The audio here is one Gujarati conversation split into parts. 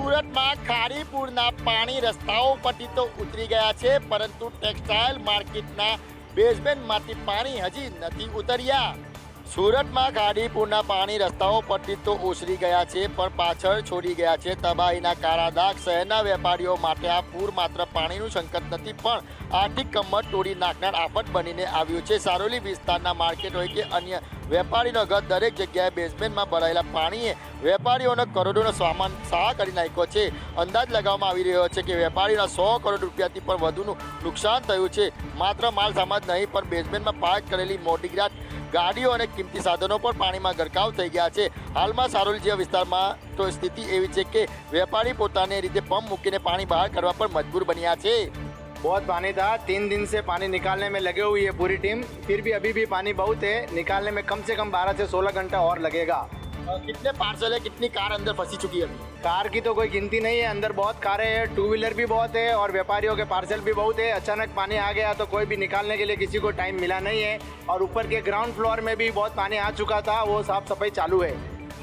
સુરતમાં ખારીપુરના પાણી રસ્તાઓ પરથી તો ઉતરી ગયા છે, પરંતુ ટેક્સટાઇલ માર્કેટના બેઝમેન્ટમાંથી પાણી હજી નથી ઉતર્યા। સુરતમાં ખારીપુરના પાણી રસ્તાઓ પરથી તો ઓસરી ગયા છે, પણ પાછળ છોડી ગયા છે તબાહીના કાળા ડાઘ। શહેરના વેપારીઓ માટે આ પૂર માત્ર પાણીનું સંકટ નથી, પણ આર્થિક કમર તોડી નાખનાર આફત બનીને આવ્યું છે। સારોલી વિસ્તારના માર્કેટ હોય કે અન્ય વેપારીનો ઘર, દરેક જગ્યાએ બેઝમેન્ટમાં ભરાયેલા પાણીએ વેપારીઓનો કરોડોનો સામાન સહાય કરી નાખ્યો છે। અંદાજ લગાવવામાં આવી રહ્યો છે કે વેપારીના 100 કરોડ રૂપિયાથી પણ વધુનું નુકસાન થયું છે। માત્ર માલ સામાન નહીં, પણ બેઝમેન્ટમાં પાર્ક કરેલી મોટી ગાડીઓ અને કિંમતી સાધનો પણ પાણીમાં ગરકાવ થઈ ગયા છે। હાલમાં સારોલી જેવા વિસ્તારમાં તો સ્થિતિ એવી છે કે વેપારી પોતાની રીતે પંપ મૂકીને પાણી બહાર કરવા પર મજબૂર બન્યા છે। बहुत पानी था, 3 दिन से पानी निकालने में लगे हुई है पूरी टीम। फिर भी अभी भी पानी बहुत है, निकालने में कम से कम 12 से 16 घंटा और लगेगा। कितने पार्सल है, कितनी कार अंदर फंसी चुकी है? कार की तो कोई गिनती नहीं है, अंदर बहुत कारें हैं, 2 व्हीलर भी बहुत है और व्यापारियों के पार्सल भी बहुत है। अचानक पानी आ गया तो कोई भी निकालने के लिए किसी को टाइम मिला नहीं है और ऊपर के ग्राउंड फ्लोर में भी बहुत पानी आ चुका था, वो साफ सफाई चालू है।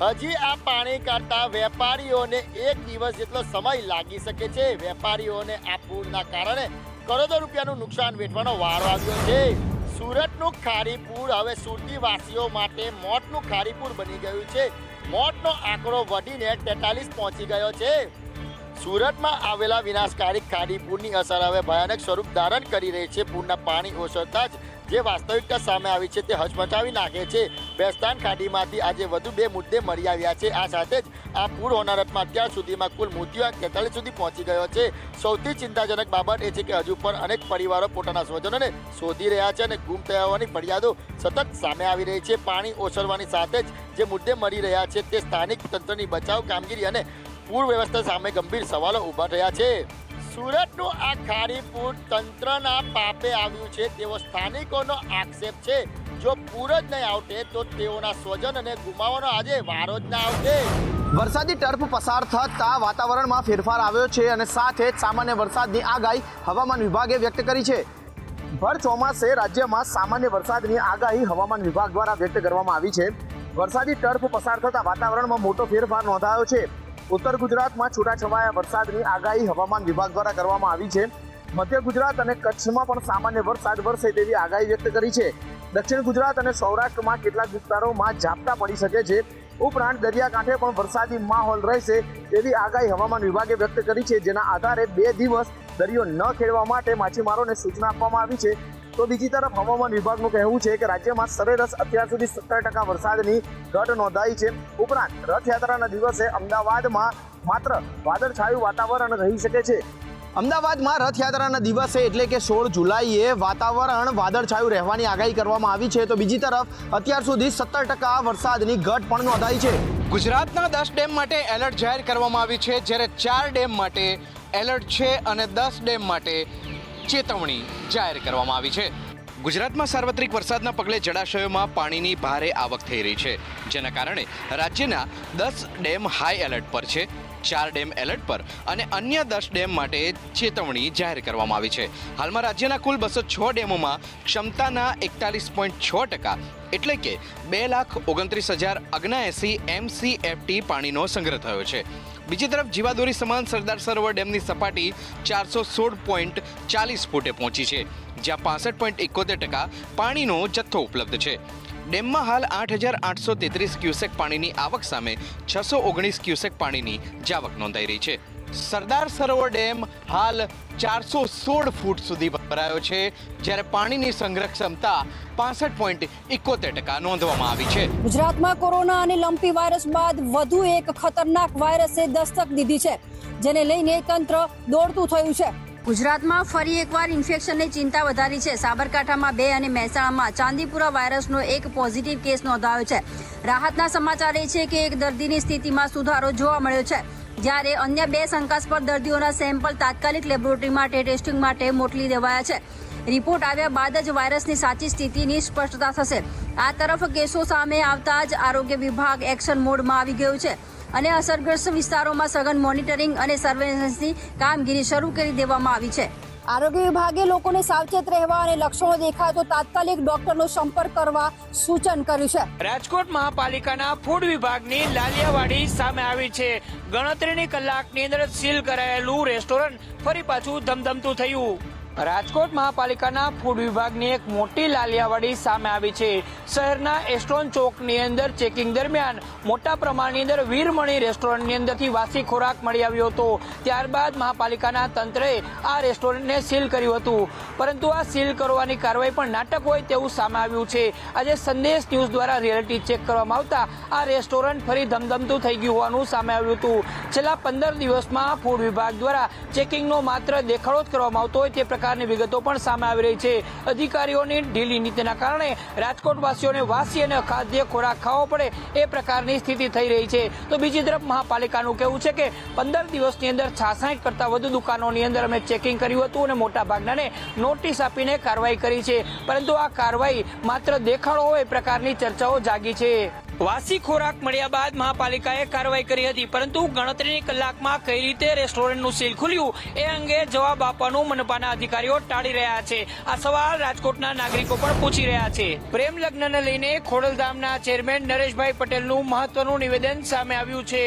હજી આ પાણી કાઢતા વેપારીઓને 1 દિવસ જેટલો સમય લાગી શકે છે। વેપારીઓને આ પૂરના કારણે કરોડો રૂપિયાનું નુકસાન વેઠવાનો વારો આવ્યો છે। સુરતનું ખારીપુર હવે સુરતીવાસીઓ માટે મોતનું ખારીપુર બની ગયું છે। મોતનો આંકડો વધીને 43 પહોંચી ગયો છે। સુરતમાં આવેલા વિનાશકારી ખારીપુરની અસર હવે ભયાનક સ્વરૂપ ધારણ કરી રહી છે। પૂરના પાણી ઓસરતા જ જે વાસ્તવિકતા સામે આવી છે તે હચમચાવી નાખે છે। બેસ્તાન ખાડીમાંથી આજે વધુ 2 મુદ્દે મળી આવ્યા છે। આ સાથે જ આ પૂર હોનારતમાં અત્યાર સુધીમાં કુલ મૃત્યુઆંક 43 સુધી પહોંચી ગયો છે। સૌથી ચિંતાજનક બાબત એ છે કે હજુ પણ અનેક પરિવારો પોતાના સ્વજનોને શોધી રહ્યા છે અને ગુમ થયા હોવાની ફરિયાદો સતત સામે આવી રહી છે। પાણી ઓસરવાની સાથે જ જે મુદ્દે મળી રહ્યા છે તે સ્થાનિક તંત્રની બચાવ કામગીરી અને પૂર વ્યવસ્થા સામે ગંભીર સવાલો ઊભા થયા છે। સુરતનું આ ખારીપુર તંત્રના પાપે આવ્યું છે તેવો સ્થાનિકોનો આક્ષેપ છે। જો પૂર જ નહીં આવતે તો તેઓના સ્વજનને ગુમાવવાનો આજે વારો જ ના આવતે। વરસાદી ટર્ફ પસાર થતા વાતાવરણમાં ફેરફાર આવ્યો છે અને સાથે જ સામાન્ય વરસાદની આગાહી હવામાન વિભાગે વ્યક્ત કરી છે। ભર ચોમાસે રાજ્યમાં સામાન્ય વરસાદની આગાહી હવામાન વિભાગ દ્વારા વ્યક્ત કરવામાં આવી છે। વરસાદી ટર્ફ પસાર થતા વાતાવરણમાં મોટો ફેરફાર નોંધાયો છે। ઉત્તર ગુજરાતમાં છૂટાછવાયા વરસાદની આગાહી હવામાન વિભાગ દ્વારા કરવામાં આવી છે। મધ્ય ગુજરાત અને કચ્છમાં પણ સામાન્ય વરસાદ વરસે તેવી આગાહી વ્યક્ત કરી છે। દક્ષિણ ગુજરાત અને સૌરાષ્ટ્રમાં કેટલાક વિસ્તારોમાં ઝાપટા પડી શકે છે। ઉપરાંત દરિયાકાંઠે પણ વરસાદી માહોલ રહેશે તેવી આગાહી હવામાન વિભાગે વ્યક્ત કરી છે, જેના આધારે 2 દિવસ દરિયો ન ખેડવા માટે માછીમારોને સૂચના આપવામાં આવી છે। તો બીજી તરફ હવામાન વિભાગનું કહેવું છે કે રાજ્યમાં સરેરાશ અત્યાર સુધી 17% વરસાદની ઘટ નોંધાઈ છે। ઉપરાંત રથયાત્રાના દિવસે અમદાવાદમાં માત્ર વાદળછાયું વાતાવરણ રહી શકે છે। અમદાવાદમાં રથયાત્રાના દિવસે એટલે કે 16 જુલાઈએ વાતાવરણ વાદળછાયું રહેવાની આગાહી કરવામાં આવી છે। તો બીજી તરફ અત્યાર સુધી 17% વરસાદની ઘટ પણ નોંધાઈ છે। ગુજરાતના 10 ડેમ માટે એલર્ટ જાહેર કરવામાં આવી છે, જ્યારે 4 ડેમ માટે એલર્ટ છે અને 10 ડેમ માટે ચેતવણી જાહેર કરવામાં આવી છે। ગુજરાતમાં સાર્વત્રિક વરસાદના પગલે જળાશયોમાં પાણીની ભારે આવક થઈ રહી છે, જેના કારણે રાજ્યના 10 ડેમ હાઈ એલર્ટ પર છે, 4 ડેમ એલર્ટ પર અને અન્ય 10 ડેમ માટે ચેતવણી જાહેર કરવામાં આવી છે। હાલમાં રાજ્યના કુલ 206 ડેમોમાં ક્ષમતાના 41.6% એટલે કે 2,29,079 MCFT પાણીનો સંગ્રહ થયો છે। બીજી તરફ જીવાદોરી સમાન સરદાર સરોવર ડેમની સપાટી 416.40 ફૂટે પહોંચી છે, જ્યાં 65.71% પાણીનો જથ્થો ઉપલબ્ધ છે। ડેમમાં હાલ 8,833 ક્યુસેક પાણીની આવક સામે 619 ક્યુસેક પાણીની જાવક નોંધાઈ રહી છે। સરદાર સરોવર ડેમ હાલ 416 ફૂટ સુધી ભરાયો છે, જ્યારે પાણીની સંગ્રહ ક્ષમતા 65.71% નોંધવામાં આવી છે। ગુજરાતમાં કોરોના અને લંપી વાયરસ બાદ વધુ એક ખતરનાક વાયરસે દસ્તક દીધી છે, જેને લઈને તંત્ર દોડતું થયું છે। ગુજરાતમાં ફરી એકવાર ઇન્ફેક્શનની ચિંતા વધારી છે। સાબરકાંઠામાં 2 અને મહેસાણામાં ચાંદીપુરા વાયરસનો એક પોઝિટિવ કેસ નોંધાયો છે। રાહતના સમાચાર એ છે કે એક દર્દીની સ્થિતિમાં સુધારો જોવા મળ્યો છે, જ્યારે અન્ય 2 શંકાસ્પદ દર્દીઓના સેમ્પલ તાત્કાલિક લેબોરેટરી માટે ટેસ્ટિંગ માટે મોકલી દેવાયા છે। રિપોર્ટ આવ્યા બાદ જ વાયરસની સાચી સ્થિતિની સ્પષ્ટતા થશે। આ તરફ કેસો સામે આવતા જ આરોગ્ય વિભાગ એક્શન મોડમાં આવી ગયું છે અને અસરગ્રસ્ત વિસ્તારોમાં સઘન મોનિટરિંગ અને સર્વેલન્સની કામગીરી શરૂ કરી દેવામાં આવી છે। આરોગ્ય વિભાગે લોકોને સાવચેત રહેવા અને લક્ષણો દેખાય તો તાત્કાલિક ડોક્ટરનો સંપર્ક કરવા સૂચન કર્યું છે. રાજકોટ મહાપાલિકાના ફૂડ વિભાગની લાલિયાવાડી સામે આવી છે. ગણતરીની કલાકની અંદર સીલ કરાયેલું રેસ્ટોરન્ટ ફરી પાછું ધમધમતું થયું. રાજકોટ મહાપાલિકાના ફૂડ વિભાગની એક મોટી લાલિયાવાડી સામે આવી છે. શહેરના એસ્ટ્રોન ચોકની અંદર ચેકિંગ દરમિયાન મોટા પ્રમાણની અંદર વીરમણી રેસ્ટોરન્ટની અંદરથી વાસી ખોરાક મળી આવ્યો હતો. ત્યારબાદ મહાપાલિકાના તંત્રએ આ રેસ્ટોરન્ટને સીલ કર્યું હતું. પરંતુ આ સીલ કરવાની કાર્યવાહી પણ નાટક હોય તેવું સામે આવ્યું છે. આજે સંદેશ ન્યૂઝ દ્વારા રિયાલિટી ચેક કરવામાં આવતા આ રેસ્ટોરન્ટ ફરી ધમધમતું થઈ ગયું હોવાનું સામે આવ્યું હતું. છેલ્લા 15 દિવસમાં ફૂડ વિભાગ દ્વારા ચેકિંગનો માત્ર દેખાડો જ કરવામાં આવતો હોય તે પ્રકારની વિગતો પણ સામે આવી રહી છે. અધિકારીઓની ઢીલી નીતિના કારણે રાજકોટવાસીઓને વાસી અને અખાદ્ય ખોરાક ખાવો પડે એ પ્રકારની સ્થિતિ થઈ રહી છે. તો બીજી તરફ મહાપાલિકાનું કહેવું છે કે 15 દિવસની અંદર 66 કરતા વધુ દુકાનોની અંદર અમે ચેકિંગ કર્યું હતું અને મોટા ભાગનાને નોટિસ આપીને કાર્યવાહી કરી છે. પરંતુ આ કાર્યવાહી માત્ર દેખાડો હોય એ પ્રકારની ચર્ચાઓ જાગી છે. વાસી ખોરાક મળ્યા બાદ મહાપાલિકાએ કાર્યવાહી કરી હતી, પરંતુ ગણતરીની કલાકમાં કઈ રીતે રેસ્ટોરન્ટનું સીલ ખુલ્યું એ અંગે જવાબ આપવાનું મનપાના અધિકારીઓ ટાળી રહ્યા છે. આ સવાલ રાજકોટના નાગરિકો પણ પૂછી રહ્યા છે. પ્રેમ લગ્નને લઈને ખોડલધામના ચેરમેન નરેશભાઈ પટેલનું મહત્વનું નિવેદન સામે આવ્યું છે.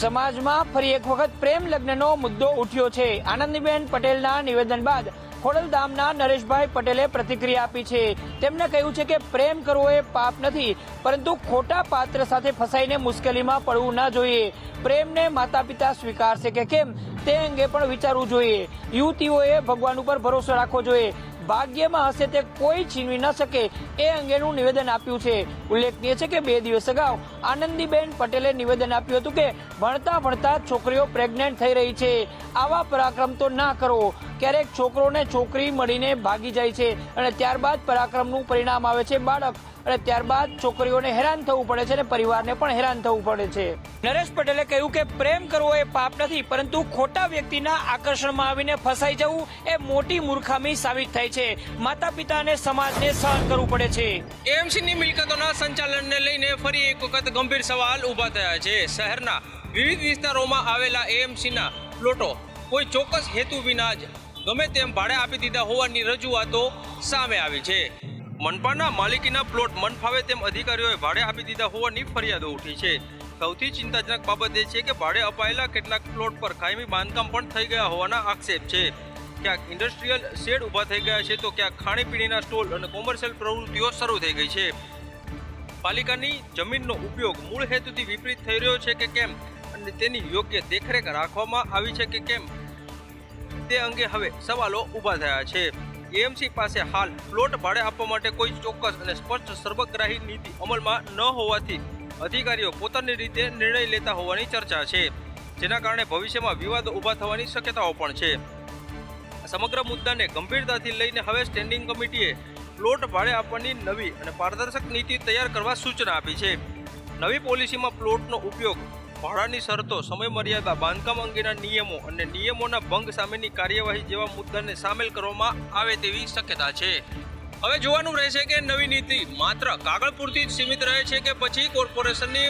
સમાજમાં ફરી એક વખત પ્રેમ લગ્નનો મુદ્દો ઉઠ્યો છે. આનંદીબેન પટેલના નિવેદન બાદ ખોડલધામના નરેશભાઈ પટેલે પ્રતિક્રિયા આપી છે. તેમણે કહ્યું છે કે પ્રેમ કરવો એ પાપ નથી, પરંતુ ખોટા પાત્ર સાથે ફસાઈને મુશ્કેલીમાં પડવું ના જોઈએ. પ્રેમને માતા પિતા સ્વીકારશે કે કેમ તે અંગે પણ વિચારવું જોઈએ. યુવતીઓએ ભગવાન ઉપર ભરોસો રાખવો જોઈએ. ભાગ્યમાં હશે તે કોઈ છીનવી ન શકે એ અંગેનું નિવેદન આપ્યું છે. ઉલ્લેખનીય છે કે 2 દિવસ અગાઉ આનંદીબેન પટેલે નિવેદન આપ્યું હતું કે ભણતા ભણતા છોકરીઓ પ્રેગ્નેન્ટ થઈ રહી છે. આવા પરાક્રમ તો ના કરો. ક્યારેક છોકરોને છોકરી મળીને ભાગી જાય છે અને ત્યારબાદ પરાક્રમનું પરિણામ આવે છે બાળક, અને ત્યારબાદ છોકરીઓને હેરાન થવું પડે છે અને પરિવારને પણ હેરાન થવું પડે છે. નરેશ પટેલે કહ્યું કે પ્રેમ કરવો એ પાપ નથી, પરંતુ ખોટા વ્યક્તિના આકર્ષણમાં આવીને ફસાઈ જવું એ મોટી મૂર્ખામી સાબિત થાય છે. માતા પિતા અને સમાજને સહન કરવું પડે છે. એએમસીની મિલકતોના સંચાલનને લઈને ફરી એક વખત ગંભીર સવાલ ઊભા થયા છે. શહેરના વિવિધ વિસ્તારોમાં આવેલા એએમસીના પ્લોટો કોઈ ચોક્કસ હેતુ વિના જ ગમે તેમ ભાડે આપી દીધા હોવાની રજૂઆતો સામે આવી છે. મનપાના માલિકીના પ્લોટ મન ફાવે તેમ અધિકારીઓએ ભાડે આપી દીધા હોવાની ફરિયાદો ઉઠી છે. સૌથી ચિંતાજનક બાબત એ છે કે ભાડે અપાયેલા કેટલાક પ્લોટ પર કાયમી બાંધકામ પણ થઈ ગયા હોવાના આક્ષેપ છે. ક્યાંક ઇન્ડસ્ટ્રીયલ શેડ ઊભા થઈ ગયા છે, તો ક્યાંક ખાણીપીણીના સ્ટોલ અને કોમર્શિયલ પ્રવૃત્તિઓ શરૂ થઈ ગઈ છે. પાલિકાની જમીનનો ઉપયોગ મૂળ હેતુથી વિપરીત થઈ રહ્યો છે કે કેમ અને તેની યોગ્ય દેખરેખ રાખવામાં આવી છે કે કેમ તે અંગે હવે સવાલો ઊભા થયા છે. એએમસી પાસે હાલ પ્લોટ ભાડે આપવા માટે કોઈ ચોક્કસ અને સ્પષ્ટ સર્વગ્રાહી નીતિ અમલમાં ન હોવાથી અધિકારીઓ પોતાની રીતે નિર્ણય લેતા હોવાની ચર્ચા છે, જેના કારણે ભવિષ્યમાં વિવાદો ઊભા થવાની શક્યતાઓ પણ છે. સમગ્ર મુદ્દાને ગંભીરતાથી લઈને હવે સ્ટેન્ડિંગ કમિટીએ પ્લોટ ભાડે આપવાની નવી અને પારદર્શક નીતિ તૈયાર કરવા સૂચના આપી છે. નવી પોલિસીમાં પ્લોટનો ઉપયોગ, ભાડાની શરતો, સમયમર્યાદા, બાંધકામ અંગેના નિયમો અને નિયમોના ભંગ સામેની કાર્યવાહી જેવા મુદ્દાને સામેલ કરવામાં આવે તેવી શક્યતા છે. હવે જોવાનું રહેશે કે નવી નીતિ માત્ર કાગળ પૂરતી જ સીમિત રહે છે કે પછી કોર્પોરેશનની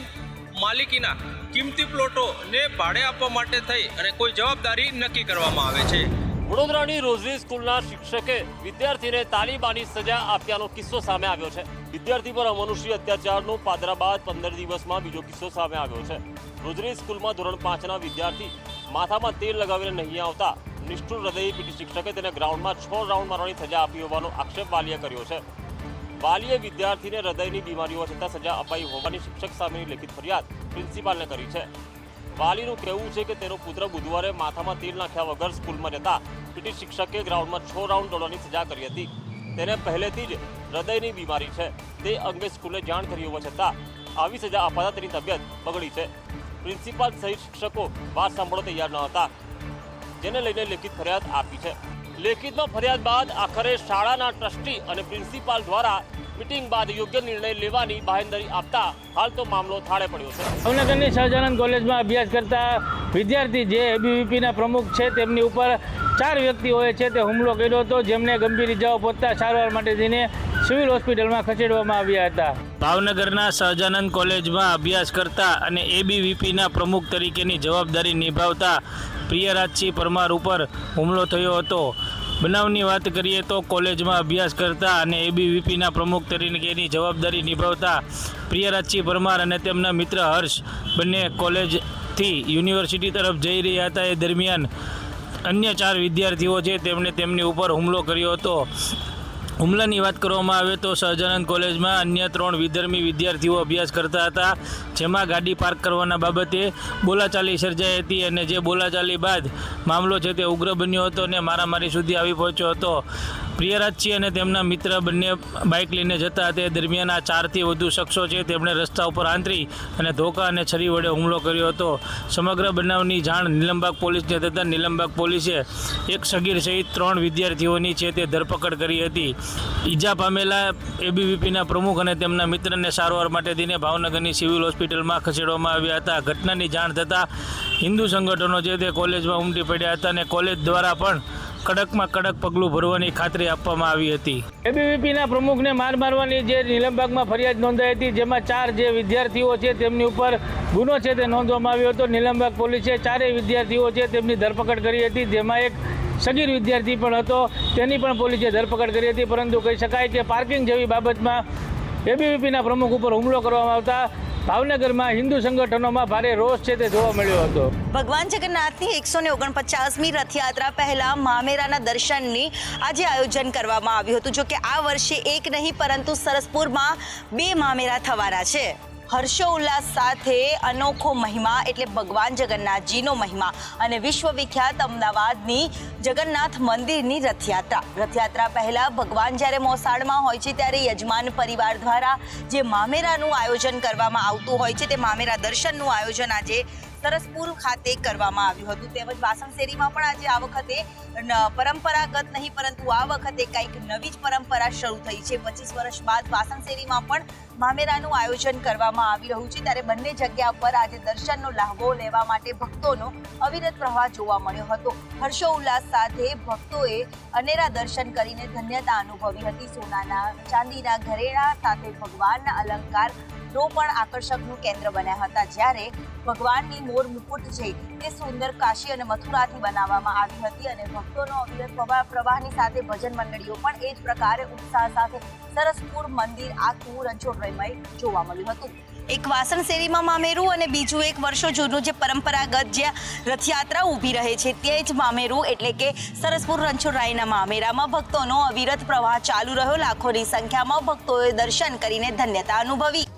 માલિકીના કિંમતી પ્લોટોને ભાડે આપવા માટે થઈ અને કોઈ જવાબદારી નક્કી કરવામાં આવે છે. વડોદરાની રોઝરી સ્કૂલના શિક્ષકે વિદ્યાર્થીને તાલિબાની સજા આપ્યાનો કિસ્સો સામે આવ્યો છે. વિદ્યાર્થી પર અમાનુષી અત્યાચારનો પાદરા બાદ 15 દિવસમાં બીજો કિસ્સો સામે આવ્યો છે. રોઝરી સ્કૂલમાં ધોરણ 5ના વિદ્યાર્થી માથામાં તેલ લગાવીને નહીં આવતા નિષ્ઠુર હૃદયી પીટી શિક્ષકે તેને ગ્રાઉન્ડમાં 6 રાઉન્ડ મારવાની સજા આપી હોવાનો આક્ષેપ વાલીએ કર્યો છે. વાલીએ વિદ્યાર્થીને હૃદયની બીમારીઓ છતાં સજા અપાઈ હોવાની શિક્ષક સામેની લેખિત ફરિયાદ પ્રિન્સિપાલને કરી છે. વાલીનું કહેવું છે કે તેનો પુત્ર બુધવારે માથામાં તેલ નાખ્યા વગર સ્કૂલમાં જતા પીટી શિક્ષકે ગ્રાઉન્ડમાં 6 રાઉન્ડ દોડવાની સજા કરી હતી. તેને પહેલેથી જ હૃદયની બીમારી છે તે અંગે સ્કૂલે જાણ કરી હોવા છતાં આવી સજા અપાતા તેની તબિયત બગડી છે. પ્રિન્સિપાલ સહિત શિક્ષકો વાત સાંભળવા તૈયાર ન હતા, જેને લઈને લેખિત ફરિયાદ આપી છે. લેખિતમાં ફરિયાદ બાદ આખરે શાળાના ટ્રસ્ટી અને પ્રિન્સિપાલ દ્વારા મીટિંગ બાદ યોગ્ય નિર્ણય લેવાની બાહેંધરી આપતા હાલ તો મામલો થાળે પડ્યો છે. ભાવનગરની સહજાનંદ કોલેજમાં અભ્યાસ કરતા વિદ્યાર્થી જે એબીવીપીના પ્રમુખ છે તેમની ઉપર 4 વ્યક્તિઓએ છે તે હુમલો કર્યો હતો, જેમને ગંભીર ઇજાઓ પહોંચતા સારવાર માટે તેને સિવિલ હોસ્પિટલમાં ખસેડવામાં આવ્યા હતા. ભાવનગરના સહજાનંદ કોલેજમાં અભ્યાસ કરતા અને એબીવીપીના પ્રમુખ તરીકેની જવાબદારી નિભાવતા પ્રિયરાજસિંહ પરમાર ઉપર હુમલો થયો હતો, બનાવની વાત કરીએ તો કોલેજમાં અભ્યાસ કરતા અને એબીવીપીના પ્રમુખ તરીકેની જવાબદારી નિભાવતા પ્રિયરાજસિંહ પરમાર અને તેમના મિત્ર હર્ષ બંને કોલેજથી યુનિવર્સિટી તરફ જઈ રહ્યા હતા. એ દરમિયાન અન્ય 4 વિદ્યાર્થીઓ છે તેમણે તેમની ઉપર હુમલો કર્યો હતો. હુમલાની વાત કરવામાં આવે તો સહજાનંદ કોલેજમાં અન્ય 3 વિધર્મી વિદ્યાર્થીઓ અભ્યાસ કરતા હતા, જેમાં ગાડી પાર્ક કરવાના બાબતે બોલાચાલી સર્જાઈ હતી અને જે બોલાચાલી બાદ મામલો છે તે ઉગ્ર બન્યો હતો અને મારામારી સુધી આવી પહોંચ્યો હતો. પ્રિયરાજસિંહ અને તેમના મિત્ર બંને બાઇક લઈને જતા તે દરમિયાન આ 4થી વધુ શખ્સો છે તેમણે રસ્તા ઉપર આંતરી અને ધોકા અને છરી વડે હુમલો કર્યો હતો. સમગ્ર બનાવની જાણ નીલમબાગ પોલીસને થતાં નીલમબાગ પોલીસે એક સગીર સહિત 3 વિદ્યાર્થીઓની છે તે ધરપકડ કરી હતી. ઈજા પામેલા એબીવીપીના પ્રમુખ અને તેમના મિત્રને સારવાર માટે થઈને ભાવનગરની સિવિલ હોસ્પિટલમાં ખસેડવામાં આવ્યા હતા. ઘટનાની જાણ થતાં હિન્દુ સંગઠનો છે તે કોલેજમાં ઉમટી પડ્યા હતા અને કોલેજ દ્વારા પણ કડકમાં કડક પગલું ભરવાની ખાતરી આપવામાં આવી હતી. એબીવીપીના પ્રમુખને મારવાની જે નીલમબાગમાં ફરિયાદ નોંધાઈ હતી, જેમાં 4 જે વિદ્યાર્થીઓ છે તેમની ઉપર ગુનો છે તે નોંધવામાં આવ્યો હતો. નીલમબાગ પોલીસે 4 વિદ્યાર્થીઓ છે તેમની ધરપકડ કરી હતી, જેમાં એક સગીર વિદ્યાર્થી પણ હતો, તેની પણ પોલીસે ધરપકડ કરી હતી. પરંતુ કહી શકાય કે પાર્કિંગ જેવી બાબતમાં એબીવીપીના પ્રમુખ ઉપર હુમલો કરવામાં આવતા ભાવનગરમાં હિન્દુ સંગઠનોમાં ભારે રોષ છે તે જોવા મળ્યો હતો. ભગવાન જગન્નાથની 149મી રથયાત્રા પહેલા મામેરાના દર્શનની આજે આયોજન કરવામાં આવ્યું હતું. જો કે આ વર્ષે એક નહીં પરંતુ સરસપુરમાં 2 મામેરા થવાના છે. હર્ષોલ્લાસ સાથે અનોખો મહિમા એટલે ભગવાન જગન્નાથજીનો મહિમા અને વિશ્વવિખ્યાત અમદાવાદની જગન્નાથ મંદિરની રથયાત્રા પહેલા ભગવાન જ્યારે મોસાળમાં હોય છે ત્યારે યજમાન પરિવાર દ્વારા જે મામેરાનું આયોજન કરવામાં આવતું હોય છે તે મામેરા દર્શનનું આયોજન આજે સરસપુર ખાતે કરવામાં આવ્યું હતું. તેમજ વાસણશેરીમાં પણ આજે આ વખતે પરંપરાગત નહીં પરંતુ આ વખતે કંઈક નવી જ પરંપરા શરૂ થઈ છે. 25 વર્ષ બાદ વાસણશેરીમાં પણ મામેરાનું આયોજન કરવામાં આવી રહ્યું છે. ત્યારે બંને જગ્યા પર આજે દર્શનનો લાહવો લેવા માટે ભક્તોનો અવિરત પ્રવાહ જોવા મળ્યો હતો. હર્ષોલ્લાસ સાથે ભક્તોએ અનેરા દર્શન કરીને ધન્યતા અનુભવી હતી. સોનાના ચાંદીના ઘરેણા સાથે ભગવાનના અલંકાર પણ આકર્ષકનું કેન્દ્ર બન્યા હતા. જ્યારે ભગવાનની મોર મુકુટ છે તે સુંદર કાશી અને મથુરાથી બનાવવામાં આવી હતી અને ભક્તોનો અવિરત પ્રવાહની સાથે ભજન મંડળીઓ પણ એ જ પ્રકારે ઉત્સાહ સાથે સરસપુર મંદિર આખું રંજોળમય જોવા મળ્યું હતું. એક વાસણશેરીમાં મામેરું અને બીજું એક વર્ષો જૂનું જે પરંપરાગત જ્યાં રથયાત્રા ઊભી રહે છે તે જ મામેરું એટલે કે સરસપુર રણછોડરાયના મામેરામાં ભક્તોનો અવિરત પ્રવાહ ચાલુ રહ્યો. લાખોની સંખ્યામાં ભક્તોએ દર્શન કરીને ધન્યતા અનુભવી.